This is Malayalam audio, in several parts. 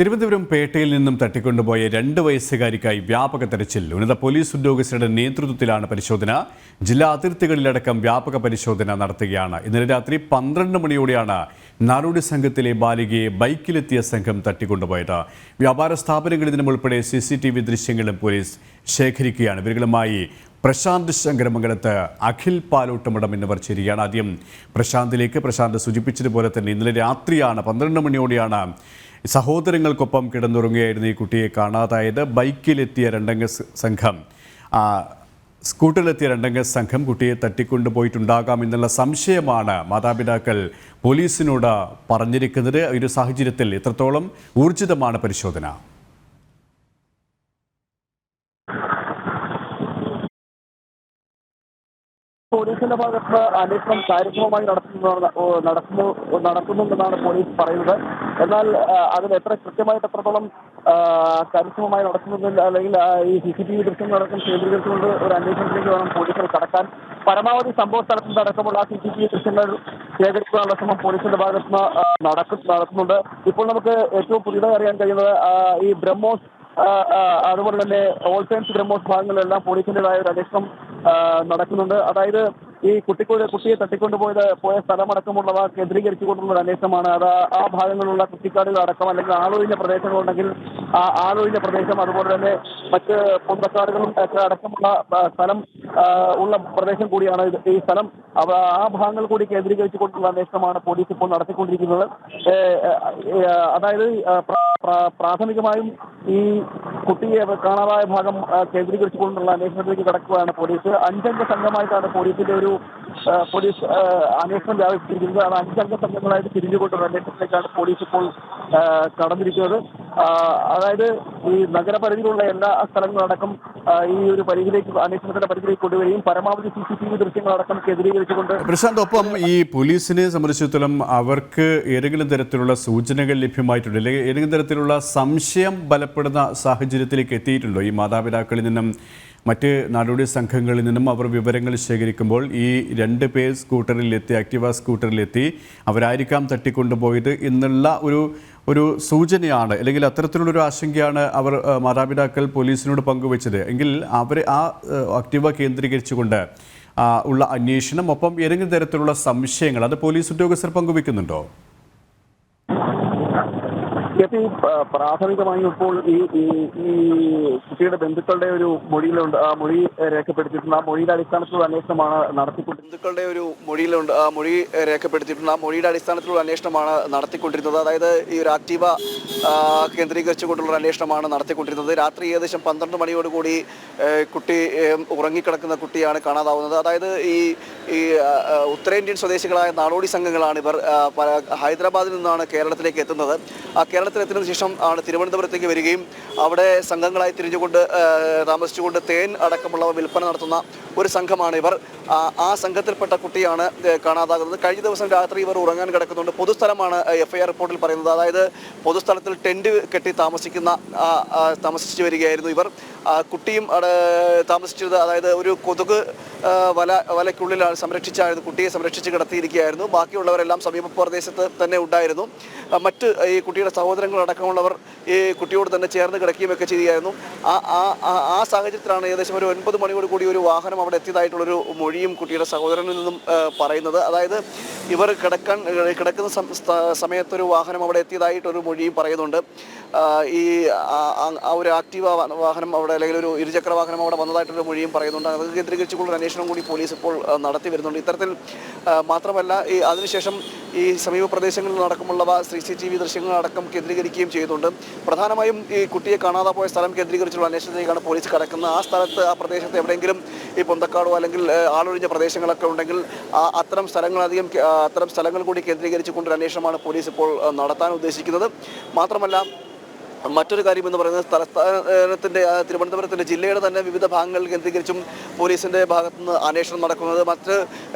തിരുവനന്തപുരം പേട്ടയിൽ നിന്നും തട്ടിക്കൊണ്ടുപോയ 2 വയസ്സുകാരിക്കായി വ്യാപക തെരച്ചിൽ. ഉന്നത പോലീസ് ഉദ്യോഗസ്ഥരുടെ നേതൃത്വത്തിലാണ് പരിശോധന. ജില്ലാ അതിർത്തികളിലടക്കം വ്യാപക പരിശോധന നടത്തുകയാണ്. ഇന്നലെ രാത്രി 12 മണിയോടെയാണ് നാടോടി സംഘത്തിലെ ബാലികയെ ബൈക്കിലെത്തിയ സംഘം തട്ടിക്കൊണ്ടുപോയത്. വ്യാപാര സ്ഥാപനങ്ങളിൽ നിന്നും ഉൾപ്പെടെ CCTV ദൃശ്യങ്ങളും പോലീസ് ശേഖരിക്കുകയാണ്. ഇവരുമായി പ്രശാന്ത് ശങ്കരമംഗലത്ത്, അഖിൽ പാലോട്ടുമടം എന്നിവർ ചേരുകയാണ്. ആദ്യം പ്രശാന്ത് സൂചിപ്പിച്ചതുപോലെ തന്നെ ഇന്നലെ രാത്രിയാണ് 12 മണിയോടെയാണ് സഹോദരങ്ങൾക്കൊപ്പം കിടന്നുറങ്ങുകയായിരുന്നു ഈ കുട്ടിയെ കാണാതായത്. ബൈക്കിലെത്തിയ സ്കൂട്ടറിലെത്തിയ രണ്ടംഗ സംഘം കുട്ടിയെ തട്ടിക്കൊണ്ടുപോയിട്ടുണ്ടാകാം എന്നുള്ള സംശയമാണ് മാതാപിതാക്കൾ പോലീസിനോട് പറഞ്ഞിരിക്കുന്നത്. ഒരു സാഹചര്യത്തിൽ എത്രത്തോളം ഊർജിതമാണ് പരിശോധന? പോലീസിന്റെ ഭാഗത്ത് അന്വേഷണം കാര്യക്ഷമമായി നടക്കുന്നുണ്ടെന്നാണ് പോലീസ് പറയുന്നത്. എന്നാൽ അതിൽ കൃത്യമായിട്ട് എത്രത്തോളം കാര്യക്ഷമമായി നടക്കുന്നുണ്ട് അല്ലെങ്കിൽ ഈ CCTV ദൃശ്യങ്ങളടക്കം കേന്ദ്രീകരിച്ചുകൊണ്ട് ഒരു അന്വേഷണത്തിലേക്ക് വേണം പോലീസിന് കടക്കാൻ. പരമാവധി സംഭവ സ്ഥലത്തിന്റെ അടക്കമുള്ള CCTV ദൃശ്യങ്ങൾ ശേഖരിക്കാനുള്ള ശ്രമം പോലീസിന്റെ ഭാഗത്ത് നടക്കുന്നുണ്ട്. ഇപ്പോൾ നമുക്ക് ഏറ്റവും പുതിയതായി അറിയാൻ കഴിയുന്നത് ഈ ബ്രഹ്മോസ് അതുപോലെ തന്നെ ഓൾ ടൈംസ് ബ്രഹ്മോസ് ഭാഗങ്ങളിലെല്ലാം പോലീസിന്റേതായ ഒരു അന്വേഷണം നടക്കുന്നുണ്ട്. അതായത് ഈ കുട്ടിയെ പോയ സ്ഥലമടക്കമുള്ളവ കേന്ദ്രീകരിച്ചുകൊണ്ടുള്ള ഒരു അന്വേഷണമാണ്. അത് ആ ഭാഗങ്ങളിലുള്ള കുറ്റിക്കാടുകൾ അടക്കം അല്ലെങ്കിൽ ആളൊഴിഞ്ഞ പ്രദേശങ്ങളുണ്ടെങ്കിൽ ആ ആളൊഴിഞ്ഞ പ്രദേശം, അതുപോലെ തന്നെ മറ്റ് പൊന്തക്കാടുകളും അടക്കമുള്ള സ്ഥലം ഉള്ള പ്രദേശം കൂടിയാണ് ഈ സ്ഥലം. ആ ഭാഗങ്ങൾ കൂടി കേന്ദ്രീകരിച്ചുകൊണ്ടുള്ള അന്വേഷണമാണ് പോലീസ് ഇപ്പോൾ നടത്തിക്കൊണ്ടിരിക്കുന്നത്. അതായത് പ്രാഥമികമായും ഈ കുട്ടിയെ കാണാതായ ഭാഗം കേന്ദ്രീകരിച്ചുകൊണ്ടുള്ള അന്വേഷണത്തിലേക്ക് കടക്കുകയാണ് പോലീസ്. 5 അംഗ സംഘമായിട്ടാണ് പോലീസ് അന്വേഷണം വ്യാപിപ്പിച്ചിരിക്കുന്നത്. അത് 5 അംഗ സംഘങ്ങളായിട്ട് തിരിഞ്ഞുകൊണ്ടുള്ള അന്വേഷണത്തിലേക്കാണ് പോലീസ് ഇപ്പോൾ കടന്നിരിക്കുന്നത്. അതായത് ഈ നഗരപരിധിയിലുള്ള എല്ലാ സ്ഥലങ്ങളടക്കം ഈ ഒരു അന്വേഷണത്തിന്റെ പരിധിയിലേക്ക് കൊണ്ടുവരികയും പരമാവധി CCTV ദൃശ്യങ്ങളടക്കം കേന്ദ്രീകരിച്ചുകൊണ്ട്. പ്രശാന്ത്, ഒപ്പം ഈ പോലീസിനെ സംബന്ധിച്ചിടത്തോളം അവർക്ക് ഏതെങ്കിലും തരത്തിലുള്ള സൂചനകൾ ലഭ്യമായിട്ടുണ്ടോ, അല്ലെങ്കിൽ ഏതെങ്കിലും തരത്തിലുള്ള സംശയം ബലപ്പെടുന്ന സാഹചര്യത്തിലേക്ക് എത്തിയിട്ടുണ്ടോ? ഈ മാതാപിതാക്കളിൽ നിന്നും മറ്റ് നാടോടി സംഘങ്ങളിൽ നിന്നും അവർ വിവരങ്ങൾ ശേഖരിക്കുമ്പോൾ ഈ 2 പേർ ആക്ടിവ സ്കൂട്ടറിലെത്തി അവരായിരിക്കാം തട്ടിക്കൊണ്ടുപോയത് എന്നുള്ള ഒരു സൂചനയാണ്, അല്ലെങ്കിൽ അത്തരത്തിലുള്ളൊരു ആശങ്കയാണ് അവർ മാതാപിതാക്കൾ പോലീസിനോട് പങ്കുവച്ചത് എങ്കിൽ അവരെ ആ ആക്ടിവ കേന്ദ്രീകരിച്ചുകൊണ്ട് ഉള്ള അന്വേഷണം, ഒപ്പം ഏതെങ്കിലും തരത്തിലുള്ള സംശയങ്ങൾ അത് പോലീസ് ഉദ്യോഗസ്ഥർ പങ്കുവെക്കുന്നുണ്ടോ? പ്രാഥമികമായി ഇപ്പോൾ ഈ കുട്ടിയുടെ ബന്ധുക്കളുടെ ഒരു മൊഴിയിലുണ്ട്. ആ മൊഴി രേഖപ്പെടുത്തിയിട്ടുണ്ട്. ആ മൊഴിയുടെ അടിസ്ഥാനത്തിലുള്ള അന്വേഷണമാണ് നടത്തിക്കൊണ്ടിരുന്നത്. അതായത് ഈ ഒരു ആക്റ്റീവ കേന്ദ്രീകരിച്ചുകൊണ്ടുള്ള അന്വേഷണമാണ് നടത്തിക്കൊണ്ടിരുന്നത്. രാത്രി ഏകദേശം 12 മണിയോടുകൂടി കുട്ടി ഉറങ്ങിക്കിടക്കുന്ന കുട്ടിയാണ് കാണാതാവുന്നത്. അതായത് ഈ ഉത്തരേന്ത്യൻ സ്വദേശികളായ നാടോടി സംഘങ്ങളാണ് ഇവർ. ഹൈദരാബാദിൽ നിന്നാണ് കേരളത്തിലേക്ക് എത്തുന്നത്. കേരളത്തിലെത്തിയതിനു ശേഷം ആണ് തിരുവനന്തപുരത്തേക്ക് വരികയും അവിടെ സംഘങ്ങളായി താമസിച്ചുകൊണ്ട് തേൻ അടക്കമുള്ളവ വിൽപ്പന നടത്തുന്ന ഒരു സംഘമാണ് ഇവർ. ആ സംഘത്തിൽപ്പെട്ട കുട്ടിയാണ് കാണാതാകുന്നത്. കഴിഞ്ഞ ദിവസം രാത്രി ഇവർ ഉറങ്ങാൻ കിടക്കുന്നുണ്ട്. പൊതുസ്ഥലമാണ് FIR റിപ്പോർട്ടിൽ പറയുന്നത്. അതായത് പൊതുസ്ഥലത്തിൽ ടെന്റ് കെട്ടി താമസിച്ചു വരികയായിരുന്നു ഇവർ. കുട്ടിയും താമസിച്ചത് അതായത് ഒരു കൊതുക് വലയ്ക്കുള്ളിൽ സംരക്ഷിച്ചായിരുന്നു കുട്ടിയെ സംരക്ഷിച്ച് കിടത്തിയിരിക്കുകയായിരുന്നു. ബാക്കിയുള്ളവരെല്ലാം സമീപ പ്രദേശത്ത് തന്നെ ഉണ്ടായിരുന്നു. മറ്റ് ഈ കുട്ടിയുടെ സഹോദരങ്ങളടക്കമുള്ളവർ ഈ കുട്ടിയോട് തന്നെ ചേർന്ന് കിടക്കുകയൊക്കെ ചെയ്യുകയായിരുന്നു. ആ സാഹചര്യത്തിലാണ് ഏകദേശം ഒരു 9 മണിയോട് കൂടി ഒരു വാഹനം അവിടെ എത്തിയതായിട്ടുള്ളൊരു മൊഴിയും കുട്ടിയുടെ സഹോദരനിൽ നിന്നും പറയുന്നത്. അതായത് ഇവർ കിടക്കുന്ന സമയത്തൊരു വാഹനം അവിടെ എത്തിയതായിട്ടൊരു മൊഴിയും പറയുന്നുണ്ട്. ഒരു ആക്റ്റീവ വാഹനം അവിടെ, അല്ലെങ്കിൽ ഒരു ഇരുചക്ര വാഹനം അവിടെ വന്നതായിട്ടൊരു മൊഴിയും പറയുന്നുണ്ട്. അത് കേന്ദ്രീകരിച്ചുകൊണ്ടുള്ള അന്വേഷണം കൂടി പോലീസ് ഇപ്പോൾ നടത്തി വരുന്നുണ്ട്. ഇത്തരത്തിൽ മാത്രമല്ല അതിനുശേഷം ഈ സമീപ പ്രദേശങ്ങളിൽ നടക്കുമുള്ളവ CCTV ദൃശ്യങ്ങളടക്കം കേന്ദ്രീകരിക്കുകയും ചെയ്യുന്നുണ്ട്. പ്രധാനമായും ഈ കുട്ടിയെ കാണാതെ പോയ സ്ഥലം കേന്ദ്രീകരിച്ചുള്ള അന്വേഷണത്തിലേക്കാണ് പോലീസ് കടക്കുന്നത്. ആ പ്രദേശത്ത് എവിടെയെങ്കിലും ഈ പൊന്തക്കാടോ അല്ലെങ്കിൽ ആളൊഴിഞ്ഞ പ്രദേശങ്ങളൊക്കെ ഉണ്ടെങ്കിൽ അത്തരം സ്ഥലങ്ങൾ കൂടി കേന്ദ്രീകരിച്ചുകൊണ്ടൊരു അന്വേഷണമാണ് പോലീസ് ഇപ്പോൾ നടത്താൻ ഉദ്ദേശിക്കുന്നത്. മാത്രമല്ല മറ്റൊരു കാര്യം എന്ന് പറയുന്നത് തലസ്ഥാനത്തിൻ്റെ തിരുവനന്തപുരത്തിൻ്റെ ജില്ലയുടെ തന്നെ വിവിധ ഭാഗങ്ങൾ കേന്ദ്രീകരിച്ചും പോലീസിൻ്റെ ഭാഗത്തുനിന്ന് അന്വേഷണം നടക്കുന്നത്. മറ്റ്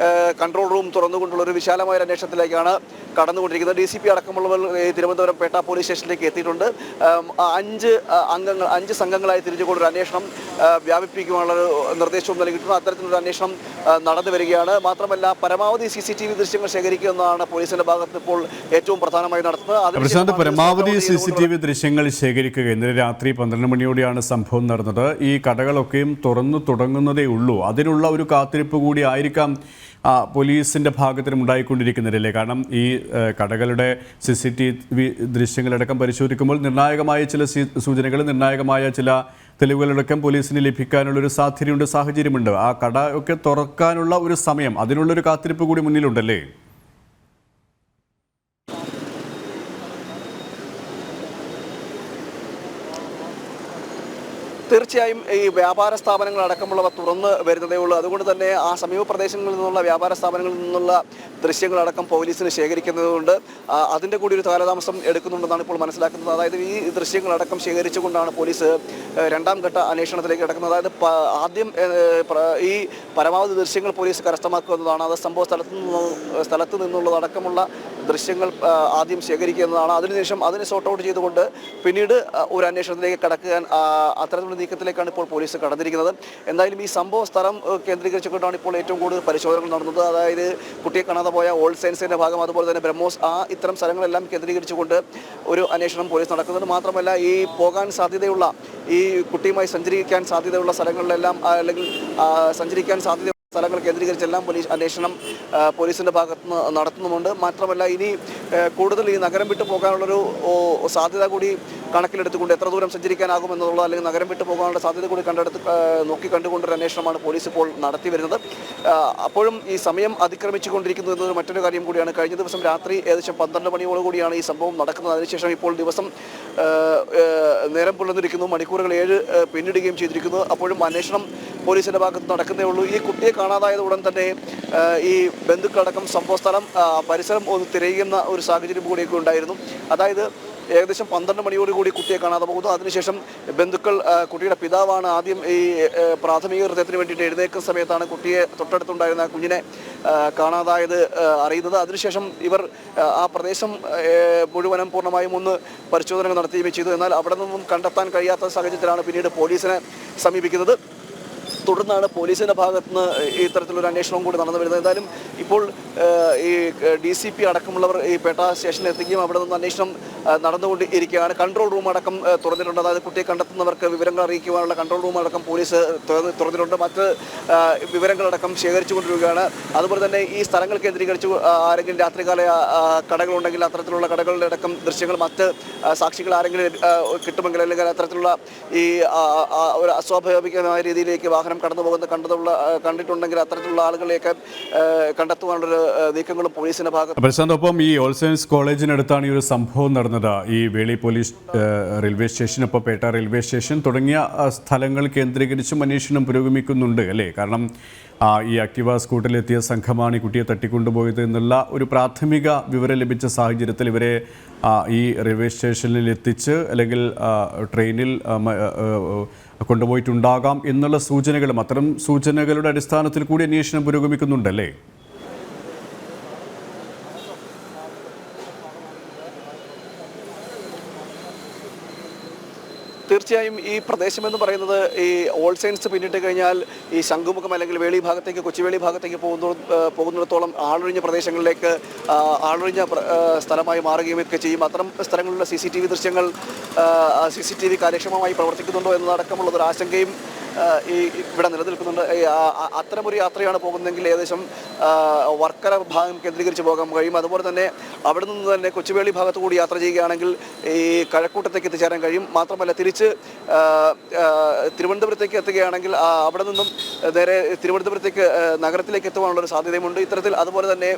കൺട്രോൾ റൂം തുറന്നുകൊണ്ടുള്ള ഒരു വിശാലമായ അന്വേഷണത്തിലേക്കാണ് കടന്നുകൊണ്ടിരിക്കുന്നത്. DCP അടക്കമുള്ളവർ തിരുവനന്തപുരം പേട്ട പോലീസ് സ്റ്റേഷനിലേക്ക് എത്തിയിട്ടുണ്ട്. 5 സംഘങ്ങളായി തിരിച്ചുകൊണ്ടൊരു അന്വേഷണം വ്യാപിപ്പിക്കുവാനുള്ള നിർദ്ദേശവും നൽകിയിട്ടുണ്ട്. അത്തരത്തിലൊരു അന്വേഷണം നടന്നു വരികയാണ്. മാത്രമല്ല പരമാവധി CCTV ദൃശ്യങ്ങൾ ശേഖരിക്കുക എന്നതാണ് പോലീസിന്റെ ഭാഗത്ത് ഇപ്പോൾ ഏറ്റവും പ്രധാനമായി നടത്തുന്നത്. പരമാവധി CCTV ദൃശ്യങ്ങൾ ശേഖരിക്കുക. ഇന്നലെ രാത്രി 12 മണിയോടെയാണ് സംഭവം നടന്നത്. ഈ കടകളൊക്കെയും തുറന്നു തുടങ്ങുന്നതേ ഉള്ളൂ. അതിനുള്ള ഒരു കാത്തിരിപ്പ് കൂടി ആയിരിക്കാം പോലീസിൻ്റെ ഭാഗത്തിനും ഉണ്ടായിക്കൊണ്ടിരിക്കുന്നില്ലേ? കാരണം ഈ കടകളുടെ CCTV ദൃശ്യങ്ങളടക്കം പരിശോധിക്കുമ്പോൾ നിർണായകമായ ചില സൂചനകൾ, നിർണായകമായ ചില തെളിവുകളടക്കം പോലീസിന് ലഭിക്കാനുള്ളൊരു സാധ്യതയുണ്ട്, സാഹചര്യമുണ്ട്. ആ കട ഒക്കെ തുറക്കാനുള്ള ഒരു സമയം, അതിനുള്ളൊരു കാത്തിരിപ്പ് കൂടി മുന്നിലുണ്ടല്ലേ? തീർച്ചയായും ഈ വ്യാപാര സ്ഥാപനങ്ങൾ അടക്കമുള്ളവ തുറന്ന് വരുന്നതേ ഉള്ളൂ. അതുകൊണ്ട് തന്നെ ആ സമീപ പ്രദേശങ്ങളിൽ നിന്നുള്ള വ്യാപാര സ്ഥാപനങ്ങളിൽ നിന്നുള്ള ദൃശ്യങ്ങളടക്കം പോലീസിന് ശേഖരിക്കുന്നതുകൊണ്ട് അതിൻ്റെ കൂടി ഒരു കാലതാമസം എടുക്കുന്നുണ്ടെന്നാണ് ഇപ്പോൾ മനസ്സിലാക്കുന്നത്. അതായത് ഈ ദൃശ്യങ്ങളടക്കം ശേഖരിച്ചുകൊണ്ടാണ് പോലീസ് രണ്ടാം ഘട്ട അന്വേഷണത്തിലേക്ക് കിടക്കുന്നത്. അതായത് ആദ്യം ഈ പരമാവധി ദൃശ്യങ്ങൾ പോലീസ് കരസ്ഥമാക്കുക എന്നതാണ്. അത് സംഭവ സ്ഥലത്ത് നിന്നുള്ളതടക്കമുള്ള ദൃശ്യങ്ങൾ ആദ്യം ശേഖരിക്കുന്നതാണ്. അതിനുശേഷം അതിനെ സോർട്ട് ഔട്ട് ചെയ്തുകൊണ്ട് പിന്നീട് ഒരു അന്വേഷണത്തിലേക്ക് കടക്കാൻ അത്തരത്തിലുള്ള നീക്കത്തിലേക്കാണ് ഇപ്പോൾ പോലീസ് കടന്നിരിക്കുന്നത്. എന്തായാലും ഈ സംഭവ സ്ഥലം കേന്ദ്രീകരിച്ചുകൊണ്ടാണ് ഇപ്പോൾ ഏറ്റവും കൂടുതൽ പരിശോധനകൾ നടന്നത്. അതായത് കുട്ടിയെ കാണാതെ പോയ ഓൾഡ് സയൻസിൻ്റെ ഭാഗം, അതുപോലെ തന്നെ ബ്രഹ്മോസ്, ഇത്തരം സ്ഥലങ്ങളെല്ലാം കേന്ദ്രീകരിച്ചുകൊണ്ട് ഒരു അന്വേഷണം പോലീസ് നടക്കുന്നത്. മാത്രമല്ല ഈ പോകാൻ സാധ്യതയുള്ള, ഈ കുട്ടിയുമായി സഞ്ചരിക്കാൻ സാധ്യതയുള്ള സ്ഥലങ്ങളിലെല്ലാം, അല്ലെങ്കിൽ സഞ്ചരിക്കാൻ സാധ്യത സ്ഥലങ്ങൾ കേന്ദ്രീകരിച്ചെല്ലാം അന്വേഷണം പോലീസിൻ്റെ ഭാഗത്ത് നിന്ന് നടത്തുന്നുമുണ്ട്. മാത്രമല്ല ഇനി കൂടുതൽ ഈ നഗരം വിട്ടു പോകാനുള്ളൊരു സാധ്യത കൂടി കണക്കിലെടുത്തുകൊണ്ട് എത്ര ദൂരം സഞ്ചരിക്കാനാകുമെന്നുള്ള, അല്ലെങ്കിൽ നഗരം വിട്ടു പോകാനുള്ള സാധ്യത കൂടി നോക്കിക്കണ്ടുകൊണ്ടൊരു അന്വേഷണമാണ് പോലീസ് ഇപ്പോൾ നടത്തി വരുന്നത്. അപ്പോഴും ഈ സമയം അതിക്രമിച്ചുകൊണ്ടിരിക്കുന്നു എന്നതൊരു മറ്റൊരു കാര്യം കൂടിയാണ്. കഴിഞ്ഞ ദിവസം രാത്രി ഏകദേശം 12 മണിയോടുകൂടിയാണ് ഈ സംഭവം നടക്കുന്നത്. അതിനുശേഷം ഇപ്പോൾ ദിവസം നേരം പുലർന്നിരിക്കുന്നു, മണിക്കൂറുകൾ 7 പിന്നിടുകയും ചെയ്തിരിക്കുന്നു. അപ്പോഴും അന്വേഷണം പോലീസിൻ്റെ ഭാഗത്ത് നടക്കുന്നേ ഉള്ളൂ. ഈ കുട്ടിയെ കാണാതായത് ഉടൻ തന്നെ ഈ ബന്ധുക്കളടക്കം സംഭവസ്ഥലം പരിസരം ഒന്ന് തിരയുന്ന ഒരു സാഹചര്യം കൂടിയൊക്കെ ഉണ്ടായിരുന്നു. അതായത് ഏകദേശം 12 മണിയോടുകൂടി കുട്ടിയെ കാണാതെ പോകുന്നു. അതിനുശേഷം ബന്ധുക്കൾ, കുട്ടിയുടെ പിതാവാണ് ആദ്യം ഈ പ്രാഥമിക ഹൃദയത്തിന് വേണ്ടിയിട്ട് എഴുന്നേക്കുന്ന സമയത്താണ് കുട്ടിയെ തൊട്ടടുത്തുണ്ടായിരുന്ന കുഞ്ഞിനെ കാണാതായത് അറിയുന്നത്. അതിനുശേഷം ഇവർ ആ പ്രദേശം മുഴുവനും പൂർണ്ണമായും ഒന്ന് പരിശോധനകൾ നടത്തുകയും ചെയ്തു. എന്നാൽ അവിടെ നിന്നും കണ്ടെത്താൻ കഴിയാത്ത സാഹചര്യത്തിലാണ് പിന്നീട് പോലീസിനെ സമീപിക്കുന്നത്. തുടർന്നാണ് പോലീസിൻ്റെ ഭാഗത്ത് നിന്ന് ഇത്തരത്തിലൊരു അന്വേഷണവും കൂടി നടന്നു വരുന്നത്. എന്തായാലും ഇപ്പോൾ ഈ DCP അടക്കമുള്ളവർ ഈ പേട്ട സ്റ്റേഷനിൽ എത്തുകയും അവിടെ നിന്ന് അന്വേഷണം നടന്നുകൊണ്ടിരിക്കുകയാണ്. കൺട്രോൾ റൂം അടക്കം തുറന്നിട്ടുണ്ട്. അതായത് കുട്ടിയെ കണ്ടെത്തുന്നവർക്ക് വിവരങ്ങൾ അറിയിക്കുവാനുള്ള കൺട്രോൾ റൂം അടക്കം പോലീസ് തുറന്നിട്ടുണ്ട്. മറ്റ് വിവരങ്ങളടക്കം ശേഖരിച്ചുകൊണ്ടിരിക്കുകയാണ്. അതുപോലെ തന്നെ ഈ സ്ഥലങ്ങൾ കേന്ദ്രീകരിച്ച് ആരെങ്കിലും രാത്രികാല കടകളുണ്ടെങ്കിൽ അത്തരത്തിലുള്ള കടകളുടെ അടക്കം ദൃശ്യങ്ങൾ, മറ്റ് സാക്ഷികൾ ആരെങ്കിലും കിട്ടുമെങ്കിൽ, അല്ലെങ്കിൽ അത്തരത്തിലുള്ള ഈ ഒരു അസ്വാഭാവികമായ രീതിയിലേക്ക് വാഹനം കടന്നു പോകുന്നത് കണ്ടിട്ടുണ്ടെങ്കിൽ അത്തരത്തിലുള്ള ആളുകളെയൊക്കെ കണ്ടെത്തുവാനുള്ളൊരു നീക്കങ്ങളും പോലീസിന്റെ ഭാഗത്ത്. പ്രശാന്തൊപ്പം ഈ ഓൾ സയൻസ് കോളേജിനടുത്താണ് ഈ ഒരു സംഭവം നടന്നത്. ഈ വേളി പോലീസ് റെയിൽവേ സ്റ്റേഷൻ, ഇപ്പോൾ പേട്ട റെയിൽവേ സ്റ്റേഷൻ തുടങ്ങിയ സ്ഥലങ്ങൾ കേന്ദ്രീകരിച്ചും അന്വേഷണം പുരോഗമിക്കുന്നുണ്ട് അല്ലേ? കാരണം ഈ ആക്ടിവ സ്കൂട്ടറിലെത്തിയ സംഘമാണ് ഈ കുട്ടിയെ തട്ടിക്കൊണ്ടുപോയത് എന്നുള്ള ഒരു പ്രാഥമിക വിവരം ലഭിച്ച സാഹചര്യത്തിൽ ഇവരെ ഈ റെയിൽവേ സ്റ്റേഷനിൽ എത്തിച്ച്, അല്ലെങ്കിൽ ട്രെയിനിൽ കൊണ്ടുപോയിട്ടുണ്ടാകാം എന്നുള്ള സൂചനകളും, അത്തരം സൂചനകളുടെ അടിസ്ഥാനത്തിൽ കൂടി അന്വേഷണം പുരോഗമിക്കുന്നുണ്ടല്ലേ? തീർച്ചയായും ഈ പ്രദേശമെന്ന് പറയുന്നത് ഈ ഓൾ സയൻസ് പിന്നിട്ട് കഴിഞ്ഞാൽ ഈ ശംഖുമുഖം അല്ലെങ്കിൽ വേളി ഭാഗത്തേക്ക്, കൊച്ചുവേളി ഭാഗത്തേക്ക് പോകുന്നിടത്തോളം ആളൊഴിഞ്ഞ പ്രദേശങ്ങളിലേക്ക് ആളൊഴിഞ്ഞ സ്ഥലമായി മാറുകയും ഒക്കെ ചെയ്യും. അത്തരം സ്ഥലങ്ങളിലുള്ള CCTV ദൃശ്യങ്ങൾ CCTV കാര്യക്ഷമമായി പ്രവർത്തിക്കുന്നുണ്ടോ എന്നതടക്കമുള്ളതൊരു ആശങ്കയും ഇവിടെ നിലനിൽക്കുന്നുണ്ട്. അത്തരമൊരു യാത്രയാണ് പോകുന്നതെങ്കിൽ ഏകദേശം വർക്കല ഭാഗം കേന്ദ്രീകരിച്ച് പോകാൻ കഴിയും. അതുപോലെ തന്നെ അവിടെ നിന്ന് തന്നെ കൊച്ചുവേളി ഭാഗത്തു കൂടി യാത്ര ചെയ്യുകയാണെങ്കിൽ ഈ കഴക്കൂട്ടത്തേക്ക് എത്തിച്ചേരാൻ കഴിയും. മാത്രമല്ല തിരിച്ച് തിരുവനന്തപുരത്തേക്ക് എത്തുകയാണെങ്കിൽ അവിടെ നിന്നും നേരെ തിരുവനന്തപുരത്തേക്ക് നഗരത്തിലേക്ക് എത്തുവാനുള്ളൊരു സാധ്യതയുമുണ്ട്. ഇത്തരത്തിൽ അതുപോലെ തന്നെ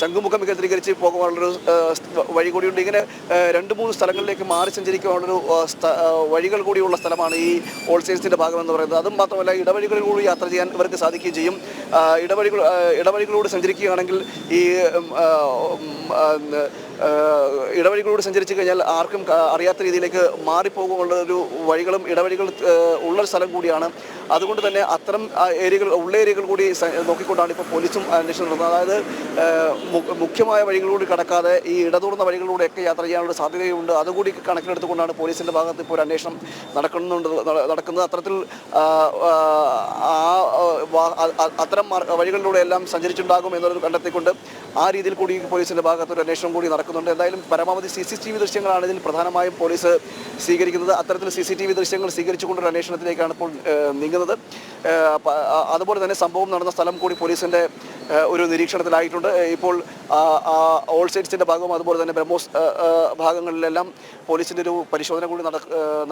ശംഖുമുഖം കേന്ദ്രീകരിച്ച് പോകുവാനുള്ളൊരു വഴി കൂടിയുണ്ട്. ഇങ്ങനെ 2-3 സ്ഥലങ്ങളിലേക്ക് മാറി സഞ്ചരിക്കുവാനുള്ളൊരു വഴികൾ കൂടിയുള്ള സ്ഥലമാണ് ഈ ഓൾ സയൻസിൻ്റെ ഭാഗമെന്ന് പറയുന്നത്. അതും മാത്രമല്ല ഇടവഴികളിലൂടെ യാത്ര ചെയ്യാൻ ഇവർക്ക് സാധിക്കുകയും ചെയ്യും. ഇടവഴികളിലൂടെ സഞ്ചരിക്കുകയാണെങ്കിൽ ഈ ഇടവഴികളിലൂടെ സഞ്ചരിച്ചു കഴിഞ്ഞാൽ ആർക്കും അറിയാത്ത രീതിയിലേക്ക് മാറിപ്പോകുമുള്ള ഒരു വഴികളും ഇടവഴികൾ ഉള്ള സ്ഥലം കൂടിയാണ്. അതുകൊണ്ട് തന്നെ അത്തരം ഉള്ള ഏരിയകൾ കൂടി നോക്കിക്കൊണ്ടാണ് ഇപ്പോൾ പോലീസും അന്വേഷണം നടത്തുന്നത്. അതായത് മുഖ്യമായ വഴികളിലൂടെ കടക്കാതെ ഈ ഇടതൂർന്ന വഴികളിലൂടെയൊക്കെ യാത്ര ചെയ്യാനുള്ള സാധ്യതയുണ്ട്. അതുകൂടി കണക്കിലെടുത്തുകൊണ്ടാണ് പോലീസിൻ്റെ ഭാഗത്ത് ഇപ്പോൾ ഒരു അന്വേഷണം നടക്കുന്നത്. അത്തരത്തിൽ അത്തരം വഴികളിലൂടെ എല്ലാം സഞ്ചരിച്ചുണ്ടാകും എന്നൊരു കണ്ടെത്തിക്കൊണ്ട് ആ രീതിയിൽ കൂടി പോലീസിൻ്റെ ഭാഗത്ത് ഒരു അന്വേഷണം കൂടി നടക്കുന്നുണ്ട്. എന്തായാലും പരമാവധി CCTV ദൃശ്യങ്ങളാണ് ഇതിൽ പ്രധാനമായും പോലീസ് സ്വീകരിക്കുന്നത്. അത്തരത്തിൽ CCTV ദൃശ്യങ്ങൾ സ്വീകരിച്ചുകൊണ്ടൊരു അന്വേഷണത്തിലേക്കാണ് ഇപ്പോൾ നീങ്ങുന്നത്. അതുപോലെ തന്നെ സംഭവം നടന്ന സ്ഥലം കൂടി പോലീസിൻ്റെ ഒരു നിരീക്ഷണത്തിലായിട്ടുണ്ട്. ഇപ്പോൾ ഓൾ സൈഡ്സിൻ്റെ ഭാഗവും അതുപോലെ തന്നെ ബ്രഹ്മോസ് ഭാഗങ്ങളിലെല്ലാം പോലീസിൻ്റെ ഒരു പരിശോധന കൂടി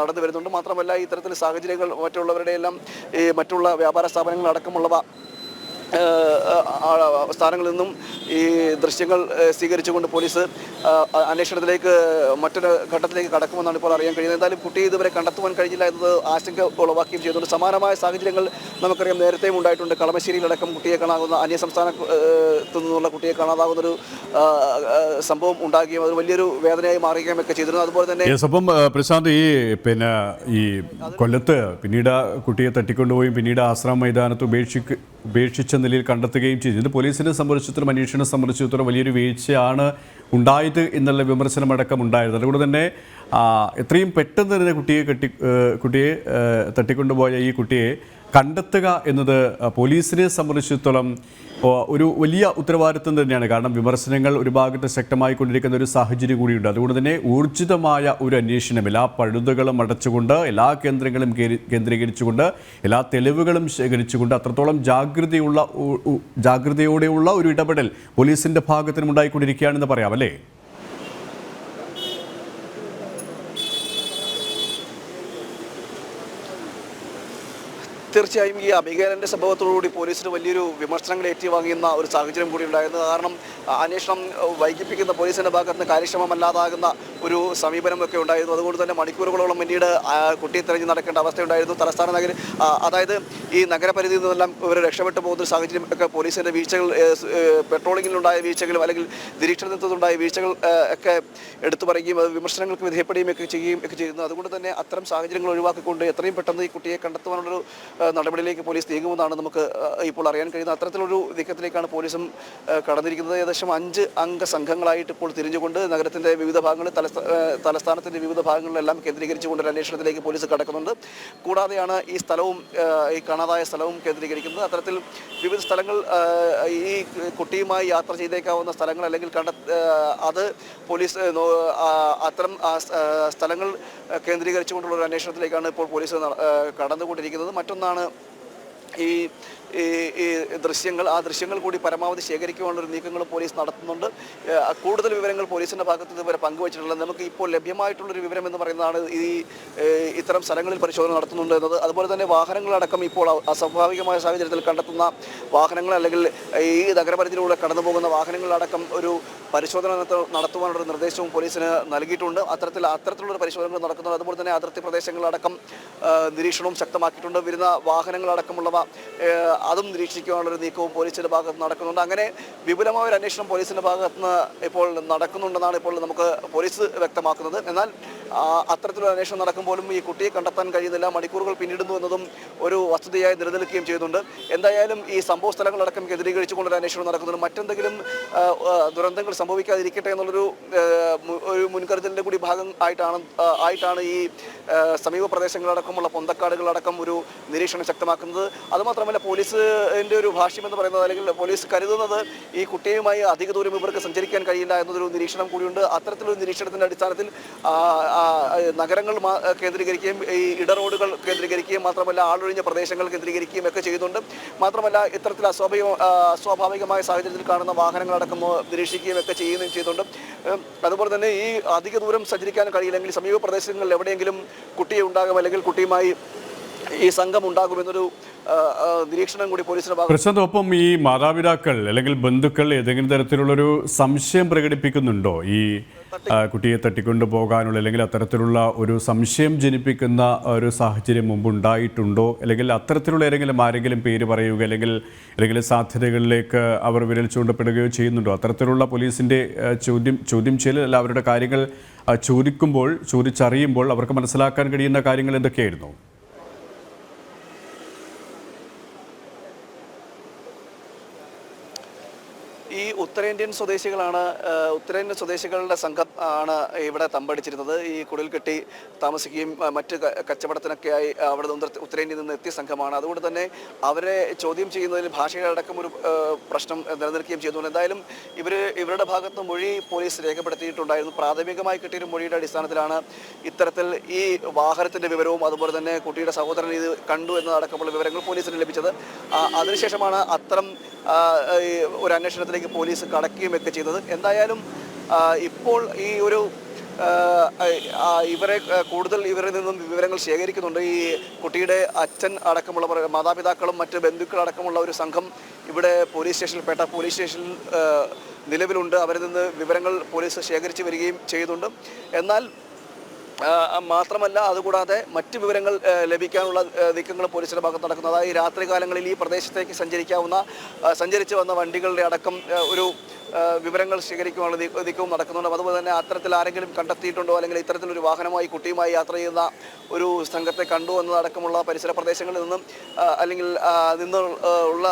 നടന്നു വരുന്നുണ്ട്. മാത്രമല്ല ഇത്തരത്തിൽ സാഹചര്യങ്ങൾ മറ്റുള്ളവരുടെ എല്ലാം ഈ മറ്റുള്ള വ്യാപാര സ്ഥാപനങ്ങൾ അടക്കമുള്ളവ സ്ഥാനങ്ങളിൽ നിന്നും ഈ ദൃശ്യങ്ങൾ സ്വീകരിച്ചുകൊണ്ട് പോലീസ് അന്വേഷണത്തിലേക്ക് മറ്റൊരു ഘട്ടത്തിലേക്ക് കടക്കുമെന്നാണ് ഇപ്പോൾ അറിയാൻ കഴിയുന്നത്. എന്തായാലും കുട്ടിയെ ഇതുവരെ കണ്ടെത്തുവാൻ കഴിഞ്ഞില്ല എന്നത് ആശങ്ക ഉളവാക്കുകയും ചെയ്തുകൊണ്ട് സമാനമായ സാഹചര്യങ്ങൾ നമുക്കറിയാം നേരത്തെയും ഉണ്ടായിട്ടുണ്ട്. കളമശ്ശേരിയിലടക്കം കുട്ടിയെ കാണാവുന്ന അന്യസംസ്ഥാനത്തു നിന്നുള്ള കുട്ടിയെ കാണാതാകുന്നൊരു സംഭവം ഉണ്ടാകുകയും അത് വലിയൊരു വേദനയായി മാറുകയും ഒക്കെ ചെയ്തിരുന്നു. അതുപോലെ തന്നെ അപ്പം പ്രശാന്ത് ഈ കൊല്ലത്ത് പിന്നീട് കുട്ടിയെ തട്ടിക്കൊണ്ടുപോയും പിന്നീട് ആശ്രമ മൈതാനത്ത് ഉപേക്ഷിച്ച നിലയിൽ കണ്ടെത്തുകയും ചെയ്തു. ഇത് പോലീസിനെ സംബന്ധിച്ചിടത്തോളം അന്വേഷണം സംബന്ധിച്ചിടത്തോളം വലിയൊരു വീഴ്ചയാണ് ഉണ്ടായത് എന്നുള്ള വിമർശനമടക്കം ഉണ്ടായിരുന്നു. അതുകൊണ്ട് തന്നെ എത്രയും പെട്ടെന്ന് തന്നെ കുട്ടിയെ തട്ടിക്കൊണ്ടുപോയ ഈ കുട്ടിയെ കണ്ടെത്തുക എന്നത് പോലീസിനെ സംബന്ധിച്ചിടത്തോളം ഒരു വലിയ ഉത്തരവാദിത്വം തന്നെയാണ്. കാരണം വിമർശനങ്ങൾ ഒരു ഭാഗത്ത് ശക്തമായിക്കൊണ്ടിരിക്കുന്ന ഒരു സാഹചര്യം കൂടിയുണ്ട്. അതുകൊണ്ട് തന്നെ ഊർജിതമായ ഒരു അന്വേഷണം എല്ലാ പഴുതുകളും അടച്ചുകൊണ്ട് എല്ലാ കേന്ദ്രങ്ങളും കേന്ദ്രീകരിച്ചുകൊണ്ട് എല്ലാ തെളിവുകളും ശേഖരിച്ചുകൊണ്ട് അത്രത്തോളം ജാഗ്രതയോടെയുള്ള ഒരു ഇടപെടൽ പോലീസിൻ്റെ ഭാഗത്തിനും ഉണ്ടായിക്കൊണ്ടിരിക്കുകയാണെന്ന് പറയാം അല്ലേ? തീർച്ചയായും ഈ അഭികേരൻ്റെ സംഭവത്തോടുകൂടി പോലീസിന് വലിയൊരു വിമർശനങ്ങൾ ഏറ്റുവാങ്ങുന്ന ഒരു സാഹചര്യം കൂടി ഉണ്ടായിരുന്നു. കാരണം അന്വേഷണം വൈകിപ്പിക്കുന്ന പോലീസിൻ്റെ ഭാഗത്ത് നിന്ന് കാര്യക്ഷമമല്ലാതാകുന്ന ഒരു സമീപനമൊക്കെ ഉണ്ടായിരുന്നു. അതുകൊണ്ട് തന്നെ മണിക്കൂറുകളോളം പിന്നീട് കുട്ടിയെ തിരഞ്ഞ് നടക്കേണ്ട അവസ്ഥയുണ്ടായിരുന്നു. തലസ്ഥാന അതായത് ഈ നഗരപരിധിയിൽ നിന്നെല്ലാം ഇവർ രക്ഷപ്പെട്ടു പോകുന്ന ഒരു സാഹചര്യം ഒക്കെ പോലീസിൻ്റെ വീഴ്ചകൾ പെട്രോളിങ്ങിലുണ്ടായ വീഴ്ചകളും അല്ലെങ്കിൽ നിരീക്ഷണത്തിലുണ്ടായ വീഴ്ചകൾ ഒക്കെ എടുത്തു പറയുകയും അത് വിമർശനങ്ങൾക്ക് വിധേയപ്പെടുകയും ഒക്കെ ചെയ്യുന്നു. അതുകൊണ്ട് തന്നെ അത്തരം സാഹചര്യങ്ങൾ ഒഴിവാക്കിക്കൊണ്ട് എത്രയും പെട്ടെന്ന് ഈ കുട്ടിയെ കണ്ടെത്തുവാനുള്ളൊരു നടപടിയിലേക്ക് പോലീസ് നീങ്ങുമെന്നാണ് നമുക്ക് ഇപ്പോൾ അറിയാൻ കഴിയുന്നത്. അത്തരത്തിലൊരു നീക്കത്തിലേക്കാണ് പോലീസും കടന്നിരിക്കുന്നത്. ഏകദേശം 5 അംഗ സംഘങ്ങളായിട്ട് ഇപ്പോൾ തിരിഞ്ഞുകൊണ്ട് നഗരത്തിൻ്റെ വിവിധ ഭാഗങ്ങളിൽ തലസ്ഥാനത്തിൻ്റെ വിവിധ ഭാഗങ്ങളിലെല്ലാം കേന്ദ്രീകരിച്ചുകൊണ്ട് ഒരു അന്വേഷണത്തിലേക്ക് പോലീസ് കടക്കുന്നുണ്ട്. കൂടാതെയാണ് ഈ സ്ഥലവും ഈ കാണാതായ സ്ഥലവും കേന്ദ്രീകരിക്കുന്നത്. അത്തരത്തിൽ വിവിധ സ്ഥലങ്ങൾ ഈ കുട്ടിയുമായി യാത്ര ചെയ്തേക്കാവുന്ന സ്ഥലങ്ങൾ അല്ലെങ്കിൽ അത് പോലീസ് അത്തരം സ്ഥലങ്ങൾ കേന്ദ്രീകരിച്ചുകൊണ്ടുള്ള ഒരു അന്വേഷണത്തിലേക്കാണ് ഇപ്പോൾ പോലീസ് കടന്നുകൊണ്ടിരിക്കുന്നത്. മറ്റൊന്നാണ് ഈ ദൃശ്യങ്ങൾ കൂടി പരമാവധി ശേഖരിക്കുവാനുള്ളൊരു നീക്കങ്ങൾ പോലീസ് നടത്തുന്നുണ്ട്. കൂടുതൽ വിവരങ്ങൾ പോലീസിൻ്റെ ഭാഗത്ത് ഇതുവരെ പങ്കുവച്ചിട്ടുള്ളത് നമുക്ക് ഇപ്പോൾ ലഭ്യമായിട്ടുള്ളൊരു വിവരം എന്ന് പറയുന്നതാണ് ഇത്തരം സ്ഥലങ്ങളിൽ പരിശോധന നടത്തുന്നുണ്ട് എന്നത്. അതുപോലെ തന്നെ വാഹനങ്ങളടക്കം ഇപ്പോൾ അസ്വാഭാവികമായ സാഹചര്യത്തിൽ കണ്ടെത്തുന്ന വാഹനങ്ങൾ അല്ലെങ്കിൽ ഈ നഗരപരിധിയിലൂടെ കടന്നു പോകുന്ന വാഹനങ്ങളടക്കം ഒരു പരിശോധന നടത്തുവാനുള്ള നിർദ്ദേശവും പോലീസിന് നൽകിയിട്ടുണ്ട്. അത്തരത്തിലുള്ള പരിശോധനകൾ നടക്കുന്നുണ്ട്. അതുപോലെ തന്നെ അതിർത്തി പ്രദേശങ്ങളടക്കം നിരീക്ഷണവും ശക്തമാക്കിയിട്ടുണ്ട്. വരുന്ന വാഹനങ്ങളടക്കമുള്ളവ അതും നിരീക്ഷിക്കാനുള്ളൊരു നീക്കവും പോലീസിൻ്റെ ഭാഗത്ത് നടക്കുന്നുണ്ട്. അങ്ങനെ വിപുലമായ ഒരു അന്വേഷണം പോലീസിൻ്റെ ഭാഗത്ത് നിന്ന് ഇപ്പോൾ നടക്കുന്നുണ്ടെന്നാണ് ഇപ്പോൾ നമുക്ക് പോലീസ് വ്യക്തമാക്കുന്നത്. എന്നാൽ അത്തരത്തിലൊരു അന്വേഷണം നടക്കുമ്പോഴും ഈ കുട്ടിയെ കണ്ടെത്താൻ കഴിയുന്നില്ല, മണിക്കൂറുകൾ പിന്നിടുന്നു എന്നതും ഒരു വസ്തുതയായി നിലനിൽക്കുകയും ചെയ്യുന്നുണ്ട്. എന്തായാലും ഈ സംഭവ സ്ഥലങ്ങളടക്കം കേന്ദ്രീകരിച്ചുകൊണ്ടൊരു അന്വേഷണം നടക്കുന്നുണ്ട്. മറ്റെന്തെങ്കിലും ദുരന്തങ്ങൾ സംഭവിക്കാതിരിക്കട്ടെ എന്നുള്ളൊരു മുൻകരുതലിൻ്റെ കൂടി ഭാഗം ആയിട്ടാണ് ഈ സമീപ പ്രദേശങ്ങളടക്കമുള്ള പൊന്തക്കാടുകളടക്കം ഒരു നിരീക്ഷണം ശക്തമാക്കുന്നത്. അതുമാത്രമല്ല പോലീസിൻ്റെ ഒരു ഭാഷ്യം എന്ന് പറയുന്നത് അല്ലെങ്കിൽ പോലീസ് കരുതുന്നത് ഈ കുട്ടിയുമായി അധിക ദൂരം ഇവർക്ക് സഞ്ചരിക്കാൻ കഴിയില്ല എന്നതൊരു നിരീക്ഷണം കൂടിയുണ്ട്. അത്തരത്തിലൊരു നിരീക്ഷണത്തിൻ്റെ അടിസ്ഥാനത്തിൽ നഗരങ്ങൾ കേന്ദ്രീകരിക്കുകയും ഈ ഇടറോഡുകൾ കേന്ദ്രീകരിക്കുകയും മാത്രമല്ല ആളൊഴിഞ്ഞ പ്രദേശങ്ങൾ കേന്ദ്രീകരിക്കുകയും ഒക്കെ ചെയ്യുന്നുണ്ട്. മാത്രമല്ല ഇത്തരത്തിൽ അസ്വാഭാവികമായ സാഹചര്യത്തിൽ കാണുന്ന വാഹനങ്ങളടക്കം നിരീക്ഷിക്കുകയും ഒക്കെ ചെയ്യുകയും ചെയ്യുന്നുണ്ട്. അതുപോലെ തന്നെ ഈ അധിക ദൂരം സഞ്ചരിക്കാൻ കഴിയില്ലെങ്കിൽ സമീപ പ്രദേശങ്ങളിൽ എവിടെയെങ്കിലും കുട്ടിയെ ഉണ്ടാകും അല്ലെങ്കിൽ കുട്ടിയുമായി ഈ സംഘം ഉണ്ടാകുമെന്നൊരു നിരീക്ഷണം കൂടി പോലീസിന്റെ ഭാഗത്ത്. പ്രശാന്ത്, ഒപ്പം ഈ മാതാപിതാക്കൾ അല്ലെങ്കിൽ ബന്ധുക്കൾ ഏതെങ്കിലും തരത്തിലുള്ളൊരു സംശയം പ്രകടിപ്പിക്കുന്നുണ്ടോ ഈ കുട്ടിയെ തട്ടിക്കൊണ്ടു പോകാനുള്ള, അല്ലെങ്കിൽ അത്തരത്തിലുള്ള ഒരു സംശയം ജനിപ്പിക്കുന്ന ഒരു സാഹചര്യം മുമ്പുണ്ടായിട്ടുണ്ടോ, അല്ലെങ്കിൽ അത്തരത്തിലുള്ള ആരെങ്കിലും പേര് പറയുകയോ അല്ലെങ്കിൽ ഏതെങ്കിലും സാധ്യതകളിലേക്ക് അവർ വിരൽ ചൂണ്ടപ്പെടുകയോ ചെയ്യുന്നുണ്ടോ? അത്തരത്തിലുള്ള പോലീസിൻ്റെ ചോദ്യം ചെയ്യൽ അല്ല, അവരുടെ കാര്യങ്ങൾ ചോദിച്ചറിയുമ്പോൾ അവർക്ക് മനസ്സിലാക്കാൻ കഴിയുന്ന കാര്യങ്ങൾ എന്തൊക്കെയായിരുന്നു? ഈ ഉത്തരേന്ത്യൻ സ്വദേശികളുടെ സംഘം ആണ് ഇവിടെ തമ്പടിച്ചിരുന്നത്. ഈ കുടിൽ കെട്ടി താമസിക്കുകയും മറ്റ് കച്ചവടത്തിനൊക്കെയായി അവിടെ ഉത്തരേന്ത്യയിൽ നിന്ന് എത്തിയ സംഘമാണ്. അതുകൊണ്ട് തന്നെ അവരെ ചോദ്യം ചെയ്യുന്നതിൽ ഭാഷകളടക്കം ഒരു പ്രശ്നം നിലനിൽക്കുകയും ചെയ്തുകൊണ്ട് എന്തായാലും ഇവരുടെ ഭാഗത്ത് മൊഴി പോലീസ് രേഖപ്പെടുത്തിയിട്ടുണ്ടായിരുന്നു. പ്രാഥമികമായി കിട്ടിയൊരു മൊഴിയുടെ അടിസ്ഥാനത്തിലാണ് ഇത്തരത്തിൽ ഈ വാഹനത്തിൻ്റെ വിവരവും അതുപോലെ തന്നെ കുട്ടിയുടെ സഹോദരൻ ഇത് കണ്ടു എന്നതടക്കമുള്ള വിവരങ്ങൾ പോലീസിന് ലഭിച്ചത്. അതിനുശേഷമാണ് അത്തരം ഒരു അന്വേഷണത്തിലേക്ക് പോലീസ് കടക്കുകയൊക്കെ ചെയ്തത്. എന്തായാലും ഇപ്പോൾ ഈ ഒരു ഇവരിൽ നിന്നും വിവരങ്ങൾ ശേഖരിക്കുന്നുണ്ട്. ഈ കുട്ടിയുടെ അച്ഛൻ അടക്കമുള്ള മാതാപിതാക്കളും മറ്റ് ബന്ധുക്കളടക്കമുള്ള ഒരു സംഘം ഇവിടെ പേട്ട പോലീസ് സ്റ്റേഷനിൽ നിലവിലുണ്ട്. അവരിൽ നിന്ന് വിവരങ്ങൾ പോലീസ് ശേഖരിച്ചു വരികയും ചെയ്യുന്നുണ്ട്. എന്നാൽ മാത്രമല്ല, അതുകൂടാതെ മറ്റ് വിവരങ്ങൾ ലഭിക്കാനുള്ള നീക്കങ്ങൾ പോലീസിന്റെ ഭാഗത്ത് നടക്കുന്നത്. അതായത് രാത്രികാലങ്ങളിൽ ഈ പ്രദേശത്തേക്ക് സഞ്ചരിച്ചു വന്ന വണ്ടികളുടെ അടക്കം ഒരു വിവരങ്ങൾ ശേഖരിക്കുവാനുള്ള നീക്കവും നടക്കുന്നുണ്ട്. അതുപോലെ തന്നെ അത്തരത്തിൽ ആരെങ്കിലും കണ്ടെത്തിയിട്ടുണ്ടോ, അല്ലെങ്കിൽ ഇത്തരത്തിലൊരു വാഹനമായി കുട്ടിയുമായി യാത്ര ചെയ്യുന്ന ഒരു സംഘത്തെ കണ്ടു എന്നതടക്കമുള്ള പരിസര പ്രദേശങ്ങളിൽ നിന്നും അല്ലെങ്കിൽ നിന്നുള്ള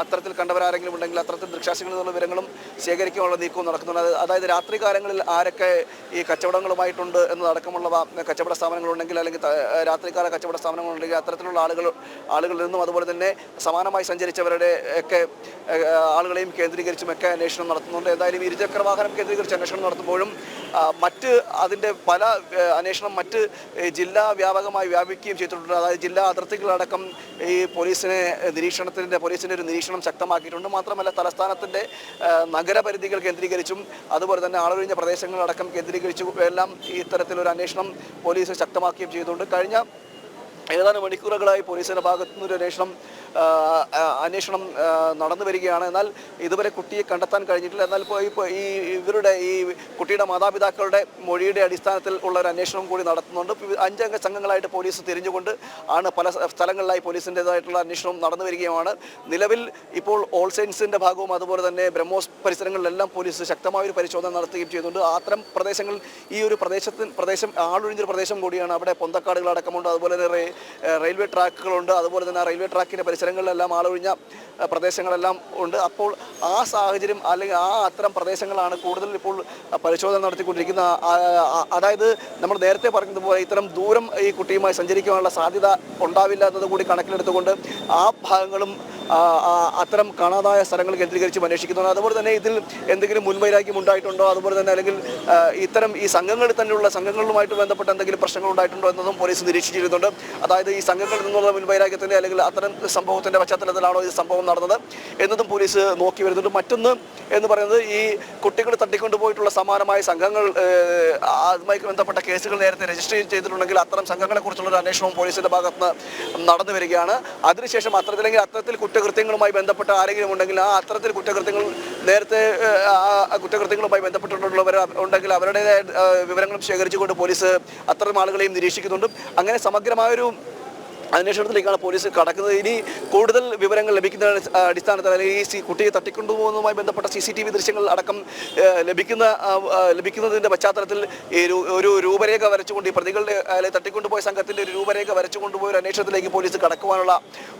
അത്തരത്തിൽ കണ്ടവരാരെങ്കിലും ഉണ്ടെങ്കിൽ അത്തരത്തിൽ ദൃക്സാക്ഷികളിൽ നിന്നുള്ള വിവരങ്ങളും ശേഖരിക്കാനുള്ള നീക്കവും നടക്കുന്നുണ്ട്. അതായത് രാത്രികാലങ്ങളിൽ ആരൊക്കെ ഈ കച്ചവടങ്ങളുമായിട്ടുണ്ട് എന്നതടക്കമുള്ള കച്ചവട സ്ഥാപനങ്ങളുണ്ടെങ്കിൽ അല്ലെങ്കിൽ രാത്രികാല കച്ചവട സ്ഥാപനങ്ങളുണ്ടെങ്കിൽ അത്തരത്തിലുള്ള ആളുകളിൽ നിന്നും അതുപോലെ തന്നെ സമാനമായി സഞ്ചരിച്ചവരുടെ ഒക്കെ ആളുകളെയും കേന്ദ്രീകരിച്ചുമൊക്കെ അന്വേഷണം നടത്തുന്നുണ്ട്. എന്തായാലും ഇരുചക്ര വാഹനം കേന്ദ്രീകരിച്ച് അന്വേഷണം നടത്തുമ്പോഴും അതിൻ്റെ പല അന്വേഷണം മറ്റ് ജില്ലാ വ്യാപകമായി വ്യാപിക്കുകയും ചെയ്തിട്ടുണ്ട്. അതായത് ജില്ലാ അതിർത്തികളടക്കം ഈ പോലീസിൻ്റെ ഒരു നിരീക്ഷണം ശക്തമാക്കിയിട്ടുണ്ട്. മാത്രമല്ല തലസ്ഥാനത്തിൻ്റെ നഗരപരിധികൾ കേന്ദ്രീകരിച്ചും അതുപോലെ തന്നെ ആളൊഴിഞ്ഞ പ്രദേശങ്ങളടക്കം കേന്ദ്രീകരിച്ചും എല്ലാം ഇത്തരത്തിലൊരു അന്വേഷണം പോലീസ് ശക്തമാക്കുകയും ചെയ്തുകൊണ്ട് കഴിഞ്ഞ ഏതാനും മണിക്കൂറുകളായി പോലീസിൻ്റെ ഭാഗത്തുനിന്നൊരു അന്വേഷണം നടന്നു വരികയാണ്. എന്നാൽ ഇതുവരെ കുട്ടിയെ കണ്ടെത്താൻ കഴിഞ്ഞിട്ടില്ല. എന്നാൽ ഇപ്പോൾ ഈ കുട്ടിയുടെ മാതാപിതാക്കളുടെ മൊഴിയുടെ അടിസ്ഥാനത്തിൽ ഉള്ള ഒരു അന്വേഷണം കൂടി നടത്തുന്നുണ്ട്. 5 അംഗ സംഘങ്ങളായിട്ട് പോലീസ് തിരിഞ്ഞുകൊണ്ട് പല സ്ഥലങ്ങളിലായി പോലീസിൻ്റെതായിട്ടുള്ള അന്വേഷണം നടന്നു വരികയാണ്. നിലവിൽ ഇപ്പോൾ ഓൾ സയൻസിൻ്റെ ഭാഗവും അതുപോലെ തന്നെ ബ്രഹ്മോസ് പരിസരങ്ങളിലെല്ലാം പോലീസ് ശക്തമായൊരു പരിശോധന നടത്തുകയും ചെയ്യുന്നുണ്ട്. അത്തരം പ്രദേശങ്ങൾ ഈ ഒരു പ്രദേശം ആളൊഴിഞ്ഞൊരു പ്രദേശം കൂടിയാണ്. അവിടെ പൊന്തക്കാടുകളടക്കമുണ്ട്, അതുപോലെ തന്നെ റെയിൽവേ ട്രാക്കുകളുണ്ട്, അതുപോലെ തന്നെ റെയിൽവേ ട്രാക്കിൻ്റെ പരിസരങ്ങളിലെല്ലാം ആളൊഴിഞ്ഞ പ്രദേശങ്ങളെല്ലാം ഉണ്ട്. അപ്പോൾ ആ സാഹചര്യം അല്ലെങ്കിൽ അത്തരം പ്രദേശങ്ങളാണ് കൂടുതൽ ഇപ്പോൾ പരിശോധന നടത്തിക്കൊണ്ടിരിക്കുന്ന. അതായത് നമ്മൾ നേരത്തെ പറഞ്ഞതുപോലെ ഇത്തരം ദൂരം ഈ കുട്ടിയുമായി സഞ്ചരിക്കാനുള്ള സാധ്യത ഉണ്ടാവില്ല എന്നതുകൂടി കണക്കിലെടുത്തുകൊണ്ട് ആ ഭാഗങ്ങളും അത്തരം കാണാതായ സ്ഥലങ്ങൾ കേന്ദ്രീകരിച്ച് അന്വേഷിക്കുന്നുണ്ട്. അതുപോലെ തന്നെ ഇതിൽ എന്തെങ്കിലും മുൻവൈരാഗ്യം ഉണ്ടായിട്ടുണ്ടോ, അതുപോലെ തന്നെ അല്ലെങ്കിൽ ഇത്തരം ഈ സംഘങ്ങളുമായിട്ട് ബന്ധപ്പെട്ട എന്തെങ്കിലും പ്രശ്നങ്ങൾ ഉണ്ടായിട്ടുണ്ടോ എന്നതും പോലീസ് നിരീക്ഷിച്ചിരുന്നുണ്ട്. അതായത് ഈ സംഘങ്ങളിൽ നിന്നുള്ള മുൻവൈരാഗ്യത്തിൻ്റെ അല്ലെങ്കിൽ അത്തരം സംഭവത്തിൻ്റെ പശ്ചാത്തലത്തിലാണോ ഈ സംഭവം നടന്നത് എന്നതും പോലീസ് നോക്കി വരുന്നുണ്ട്. മറ്റൊന്ന് എന്ന് പറയുന്നത് ഈ കുട്ടികൾ തട്ടിക്കൊണ്ടുപോയിട്ടുള്ള സമാനമായ സംഘങ്ങൾ അതുമായി ബന്ധപ്പെട്ട കേസുകൾ നേരത്തെ രജിസ്റ്റർ ചെയ്തിട്ടുണ്ടെങ്കിൽ അത്തരം സംഘങ്ങളെക്കുറിച്ചുള്ള അന്വേഷണവും പോലീസിൻ്റെ ഭാഗത്ത് നടന്നു വരികയാണ്. അതിനുശേഷം അത്തരത്തിൽ കുറ്റകൃത്യങ്ങളുമായി ബന്ധപ്പെട്ട ആരെങ്കിലും ഉണ്ടെങ്കിൽ അത്തരത്തിൽ കുറ്റകൃത്യങ്ങളുമായി ബന്ധപ്പെട്ടിട്ടുള്ളവർ ഉണ്ടെങ്കിൽ അവരുടേതായ വിവരങ്ങളും ശേഖരിച്ചുകൊണ്ട് പോലീസ് അത്തരം ആളുകളെയും നിരീക്ഷിക്കുന്നുണ്ട്. അങ്ങനെ സമഗ്രമായൊരു അന്വേഷണത്തിലേക്കാണ് പോലീസ് കടക്കുന്നത്. ഇനി കൂടുതൽ വിവരങ്ങൾ ലഭിക്കുന്ന അടിസ്ഥാനത്തിൽ അല്ലെങ്കിൽ ഈ കുട്ടിയെ തട്ടിക്കൊണ്ടുപോകുന്നതുമായി ബന്ധപ്പെട്ട CCTV ദൃശ്യങ്ങൾ അടക്കം ലഭിക്കുന്നതിൻ്റെ പശ്ചാത്തലത്തിൽ ഒരു രൂപരേഖ വരച്ചുകൊണ്ട് ഈ പ്രതികളുടെ തട്ടിക്കൊണ്ടുപോയ സംഘത്തിൻ്റെ ഒരു രൂപരേഖ വരച്ചുകൊണ്ടുപോയ ഒരു അന്വേഷണത്തിലേക്ക് പോലീസ് കടക്കുവാനുള്ള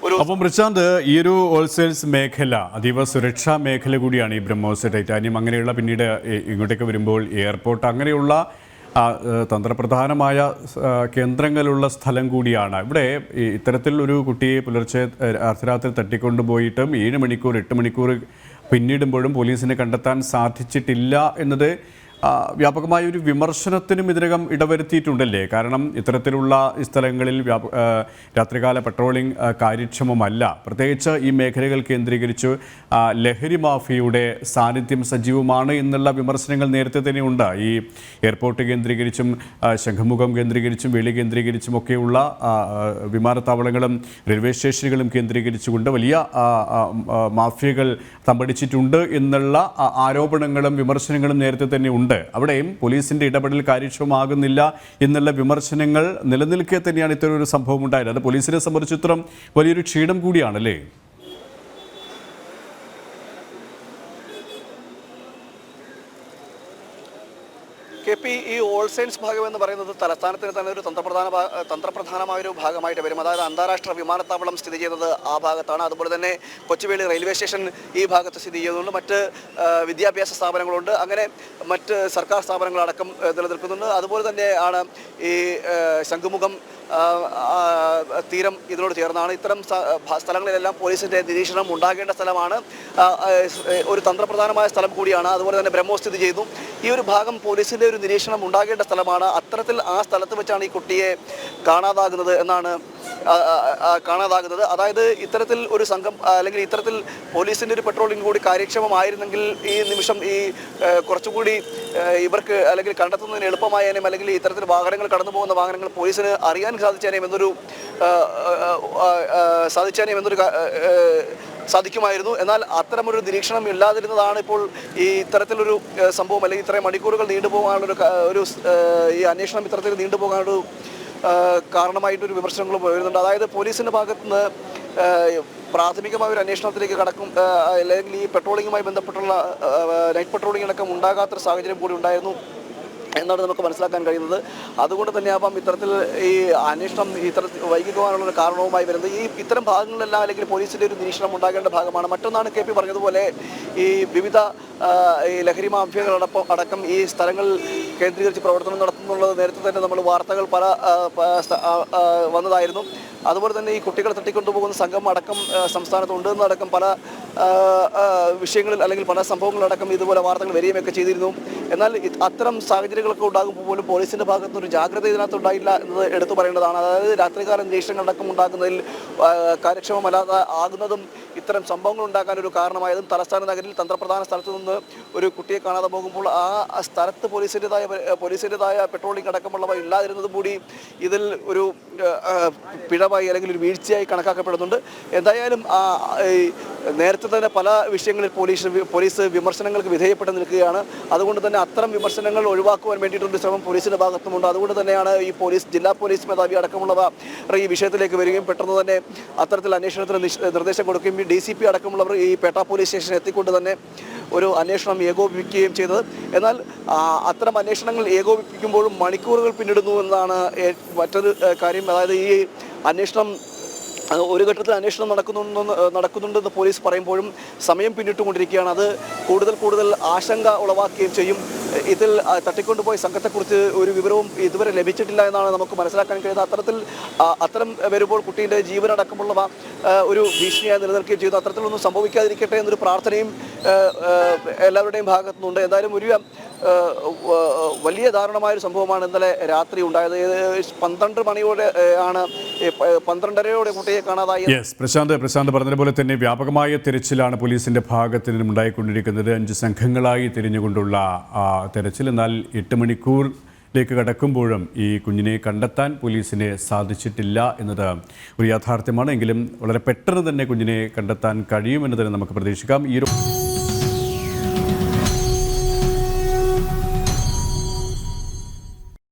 ഒരു. അപ്പം പ്രശാന്ത്, ഈ ഒരു ഹോൾസെയിൽസ് മേഖല അതീവ സുരക്ഷാ മേഖല കൂടിയാണ്. ഈ ബ്രഹ്മോസ്, ടൈറ്റാനിയം അങ്ങനെയുള്ള പിന്നീട് ഇങ്ങോട്ടേക്ക് വരുമ്പോൾ എയർപോർട്ട് അങ്ങനെയുള്ള തന്ത്രപ്രധാനമായ കേന്ദ്രങ്ങളുള്ള സ്ഥലം കൂടിയാണ്. ഇവിടെ ഇത്തരത്തിൽ ഒരു കുട്ടിയെ പുലർച്ചെ അർദ്ധരാത്രി തട്ടിക്കൊണ്ടുപോയിട്ടും 7 മണിക്കൂർ 8 മണിക്കൂർ പിന്നിടുമ്പോഴും പോലീസിന് കണ്ടെത്താൻ സാധിച്ചിട്ടില്ല എന്നത് വ്യാപകമായ ഒരു വിമർശനത്തിനും ഇതിനകം ഇടവരുത്തിയിട്ടുണ്ടല്ലേ? കാരണം ഇത്തരത്തിലുള്ള സ്ഥലങ്ങളിൽ രാത്രികാല പെട്രോളിംഗ് കാര്യക്ഷമമല്ല. പ്രത്യേകിച്ച് ഈ മേഖലകൾ കേന്ദ്രീകരിച്ച് ലഹരി മാഫിയയുടെ സാന്നിധ്യം സജീവമാണ് എന്നുള്ള വിമർശനങ്ങൾ നേരത്തെ തന്നെ ഉണ്ട്. ഈ എയർപോർട്ട് കേന്ദ്രീകരിച്ചും ശംഖുമുഖം കേന്ദ്രീകരിച്ചും വേളി കേന്ദ്രീകരിച്ചും ഒക്കെയുള്ള വിമാനത്താവളങ്ങളും റെയിൽവേ സ്റ്റേഷനുകളും കേന്ദ്രീകരിച്ചുകൊണ്ട് വലിയ മാഫിയകൾ തമ്പടിച്ചിട്ടുണ്ട് എന്നുള്ള ആരോപണങ്ങളും വിമർശനങ്ങളും നേരത്തെ തന്നെ ഉണ്ട്. അവിടെയും പോലീസിൻ്റെ ഇടപെടൽ കാര്യക്ഷമമാകുന്നില്ല എന്നുള്ള വിമർശനങ്ങൾ നിലനിൽക്കെ തന്നെയാണ് ഇത്തരം ഒരു സംഭവം ഉണ്ടായത്. അത് പോലീസിനെ സംബന്ധിച്ചിടത്തോളം വലിയൊരു ക്ഷീണം കൂടിയാണല്ലേ? KP, ഈ ഓൾ സയൻസ് ഭാഗം എന്ന് പറയുന്നത് തലസ്ഥാനത്തിന് തന്നെ ഒരു തന്ത്രപ്രധാനമായ ഒരു ഭാഗമായിട്ട് വരും. അതായത് അന്താരാഷ്ട്ര വിമാനത്താവളം സ്ഥിതി ചെയ്യുന്നത് ആ ഭാഗത്താണ്. അതുപോലെ തന്നെ കൊച്ചുവേളി റെയിൽവേ സ്റ്റേഷൻ ഈ ഭാഗത്ത് സ്ഥിതി ചെയ്യുന്നുണ്ട്. മറ്റ് വിദ്യാഭ്യാസ സ്ഥാപനങ്ങളുണ്ട്. അങ്ങനെ മറ്റ് സർക്കാർ സ്ഥാപനങ്ങളടക്കം നിലനിൽക്കുന്നുണ്ട്. അതുപോലെ തന്നെയാണ് ഈ ശംഖുമുഖം തീരം ഇതിനോട് ചേർന്നാണ്. ഇത്തരം സ്ഥലങ്ങളിലെല്ലാം പോലീസിൻ്റെ നിരീക്ഷണം ഉണ്ടാകേണ്ട സ്ഥലമാണ്. ഒരു തന്ത്രപ്രധാനമായ സ്ഥലം കൂടിയാണ്. അതുപോലെ തന്നെ ബ്രഹ്മോസ് സ്ഥിതി ചെയ്യുന്നു. ഈ ഒരു ഭാഗം പോലീസിൻ്റെ ഒരു നിരീക്ഷണം ഉണ്ടാകേണ്ട സ്ഥലമാണ്. അത്തരത്തിൽ ആ സ്ഥലത്ത് വെച്ചാണ് ഈ കുട്ടിയെ കാണാതാകുന്നത്. അതായത് ഇത്തരത്തിൽ ഒരു സംഘം അല്ലെങ്കിൽ ഇത്തരത്തിൽ പോലീസിൻ്റെ ഒരു പെട്രോളിംഗ് കൂടി കാര്യക്ഷമമായിരുന്നെങ്കിൽ ഈ നിമിഷം ഈ കുറച്ചുകൂടി ഇവർക്ക് അല്ലെങ്കിൽ കണ്ടെത്തുന്നതിന് എളുപ്പമായേനും അല്ലെങ്കിൽ ഇത്തരത്തിൽ വാഹനങ്ങൾ കടന്നു പോകുന്ന വാഹനങ്ങൾ പോലീസിന് അറിയാൻ സാധിച്ചേനെയും സാധിക്കുമായിരുന്നു. എന്നാൽ അത്തരമൊരു നിരീക്ഷണം ഇല്ലാതിരുന്നതാണ് ഇപ്പോൾ ഈ ഇത്തരത്തിലൊരു സംഭവം അല്ലെങ്കിൽ ഇത്രയും മണിക്കൂറുകൾ നീണ്ടുപോകാനുള്ള ഈ അന്വേഷണം ഇത്തരത്തിൽ നീണ്ടുപോകാനൊരു കാരണമായിട്ടൊരു വിമർശനങ്ങളും വരുന്നുണ്ട്. അതായത് പോലീസിൻ്റെ ഭാഗത്തുനിന്ന് പ്രാഥമികമായ ഒരു അന്വേഷണത്തിലേക്ക് കടക്കും അല്ലെങ്കിൽ ഈ പെട്രോളിങ്ങുമായി ബന്ധപ്പെട്ടുള്ള നൈറ്റ് പെട്രോളിംഗ് അടക്കം ഉണ്ടാകാത്തൊരു സാഹചര്യം കൂടി ഉണ്ടായിരുന്നു എന്നാണ് നമുക്ക് മനസ്സിലാക്കാൻ കഴിയുന്നത്. അതുകൊണ്ട് തന്നെയാവാം ഇത്തരത്തിൽ ഈ അന്വേഷണം ഇത്തരത്തിൽ വൈകിക്കുവാനുള്ള ഒരു കാരണവുമായി വരുന്നത്. ഇത്തരം ഭാഗങ്ങളിലെല്ലാം അല്ലെങ്കിൽ പോലീസിൻ്റെ ഒരു നിരീക്ഷണം ഉണ്ടാകേണ്ട ഭാഗമാണ്. മറ്റൊന്നാണ് KP പറഞ്ഞതുപോലെ ഈ വിവിധ ഈ ലഹരി മാഫിയകളടക്കം ഈ സ്ഥലങ്ങൾ കേന്ദ്രീകരിച്ച് പ്രവർത്തനം നടത്തുന്നുള്ളത് നേരത്തെ തന്നെ നമ്മൾ വാർത്തകൾ പല വന്നതായിരുന്നു. അതുപോലെ തന്നെ ഈ കുട്ടികളെ തട്ടിക്കൊണ്ടുപോകുന്ന സംഘം അടക്കം സംസ്ഥാനത്ത് ഉണ്ടെന്നടക്കം പല വിഷയങ്ങളിൽ അല്ലെങ്കിൽ പല സംഭവങ്ങളടക്കം ഇതുപോലെ വാർത്തകൾ വരികയൊക്കെ ചെയ്തിരുന്നു. എന്നാൽ അത്തരം സാഹചര്യങ്ങളൊക്കെ ഉണ്ടാകുമ്പോൾ പോലും പോലീസിൻ്റെ ഭാഗത്തുനിന്ന് ഒരു ജാഗ്രത ഇതിനകത്ത് ഉണ്ടായില്ല എന്നത് എടുത്തു പറയേണ്ടതാണ്. അതായത് രാത്രികാല നിരീക്ഷണങ്ങളടക്കം ഉണ്ടാക്കുന്നതിൽ കാര്യക്ഷമമല്ലാതെ ആകുന്നതും ഇത്തരം സംഭവങ്ങൾ ഉണ്ടാക്കാൻ ഒരു കാരണമായതും തലസ്ഥാന നഗരിൽ തന്ത്രപ്രധാന സ്ഥലത്തു നിന്ന് ഒരു കുട്ടിയെ കാണാതെ പോകുമ്പോൾ ആ സ്ഥലത്ത് പോലീസിൻ്റെതായ പെട്രോളിംഗ് അടക്കമുള്ളവ ഇല്ലാതിരുന്നതും കൂടി ഇതിൽ ഒരു പിഴവായി അല്ലെങ്കിൽ ഒരു വീഴ്ചയായി കണക്കാക്കപ്പെടുന്നുണ്ട്. എന്തായാലും നേരത്തെ തന്നെ പല വിഷയങ്ങളിൽ പോലീസ് വിമർശനങ്ങൾക്ക് വിധേയപ്പെട്ട് നിൽക്കുകയാണ്. അതുകൊണ്ട് തന്നെ അത്തരം വിമർശനങ്ങൾ ഒഴിവാക്കുവാൻ വേണ്ടിയിട്ടൊരു ശ്രമം പോലീസിൻ്റെ ഭാഗത്തുമുണ്ട്. അതുകൊണ്ട് തന്നെയാണ് ഈ ജില്ലാ പോലീസ് മേധാവി അടക്കമുള്ളവ ഈ വിഷയത്തിലേക്ക് വരികയും പെട്ടെന്ന് തന്നെ അത്തരത്തിൽ അന്വേഷണത്തിന് നിർദ്ദേശം കൊടുക്കുകയും DCP അടക്കമുള്ളവർ ഈ പേട്ട പോലീസ് സ്റ്റേഷനിൽ എത്തിക്കൊണ്ട് തന്നെ ഒരു അന്വേഷണം ഏകോപിപ്പിക്കുകയും ചെയ്തത്. എന്നാൽ അത്തരം അന്വേഷണങ്ങൾ ഏകോപിപ്പിക്കുമ്പോഴും മണിക്കൂറുകൾ പിന്നിടുന്നു എന്നതാണ് മറ്റൊരു കാര്യം. അതായത് ഈ അന്വേഷണം ഒരു ഘട്ടത്തിൽ അന്വേഷണം നടക്കുന്നുണ്ടെന്ന് പോലീസ് പറയുമ്പോഴും സമയം പിന്നിട്ടുകൊണ്ടിരിക്കുകയാണ്. അത് കൂടുതൽ ആശങ്ക ഉളവാക്കുകയും ചെയ്യും. ഇതിൽ തട്ടിക്കൊണ്ടുപോയ സംഘത്തെക്കുറിച്ച് ഒരു വിവരവും ഇതുവരെ ലഭിച്ചിട്ടില്ല എന്നാണ് നമുക്ക് മനസ്സിലാക്കാൻ കഴിയുന്നത്. അത്തരം വരുമ്പോൾ കുട്ടീൻ്റെ ജീവനടക്കമുള്ളവ ഒരു ഭീഷണിയായി നിലനിൽക്കുകയും ചെയ്തു. അത്തരത്തിലൊന്നും സംഭവിക്കാതിരിക്കട്ടെ എന്നൊരു പ്രാർത്ഥനയും എല്ലാവരുടെയും ഭാഗത്തുനിന്നുണ്ട്. എന്തായാലും ഒരു വലിയ ദാരുണമായൊരു സംഭവമാണ് ഇന്നലെ രാത്രി ഉണ്ടായത്. 12 മണിയോടെ ആണ് 12:30 കുട്ടിയെ കാണാതായി. പ്രശാന്ത് പറഞ്ഞതുപോലെ തന്നെ വ്യാപകമായ തിരച്ചിലാണ് പോലീസിന്റെ ഭാഗത്ത് നിന്നും ഉണ്ടായിക്കൊണ്ടിരിക്കുന്നത്. 5 സംഘങ്ങളായി തിരിഞ്ഞുകൊണ്ടുള്ള തെരച്ചിൽ. എന്നാൽ 8 മണിക്കൂറിലേക്ക് കടക്കുമ്പോഴും ഈ കുഞ്ഞിനെ കണ്ടെത്താൻ പോലീസിനെ സാധിച്ചിട്ടില്ല എന്നത് ഒരു യാഥാർത്ഥ്യമാണ്. എങ്കിലും വളരെ പെട്ടെന്ന് തന്നെ കുഞ്ഞിനെ കണ്ടെത്താൻ കഴിയുമെന്ന് തന്നെ നമുക്ക് പ്രതീക്ഷിക്കാം.